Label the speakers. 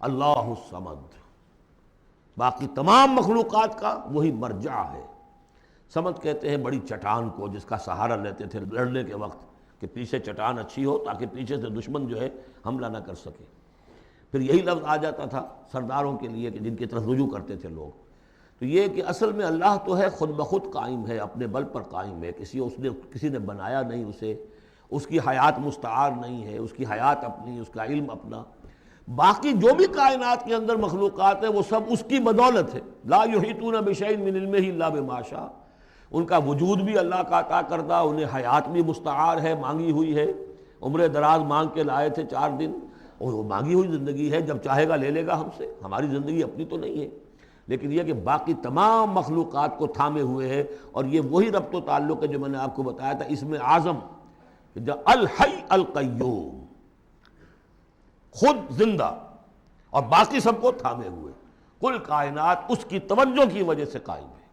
Speaker 1: اللہ الصمد، باقی تمام مخلوقات کا وہی مرجع ہے۔ صمد کہتے ہیں بڑی چٹان کو جس کا سہارا لیتے تھے لڑنے کے وقت، کہ پیچھے چٹان اچھی ہو تاکہ پیچھے سے دشمن جو ہے حملہ نہ کر سکے۔ پھر یہی لفظ آ جاتا تھا سرداروں کے لیے کہ جن کی طرف رجوع کرتے تھے لوگ۔ تو یہ کہ اصل میں اللہ تو ہے خود بخود قائم ہے، اپنے بل پر قائم ہے، کسی نے بنایا نہیں اسے، اس کی حیات مستعار نہیں ہے، اس کی حیات اپنی، اس کا علم اپنا۔ باقی جو بھی کائنات کے اندر مخلوقات ہیں وہ سب اس کی بدولت ہے۔ لا یحیطون بشیء من علمہ الا بما شاء، ان کا وجود بھی اللہ کا عطا کردہ، انہیں حیات بھی مستعار ہے، مانگی ہوئی ہے۔ عمر دراز مانگ کے لائے تھے 4 دن، اور وہ مانگی ہوئی زندگی ہے، جب چاہے گا لے لے گا ہم سے، ہماری زندگی اپنی تو نہیں ہے۔ لیکن یہ کہ باقی تمام مخلوقات کو تھامے ہوئے ہے، اور یہ وہی ربط و تعلق ہے جو میں نے آپ کو بتایا تھا اسم اعظم، جو الحی القیوم، خود زندہ اور باقی سب کو تھامے ہوئے، کل کائنات اس کی توجہ کی وجہ سے قائم ہے۔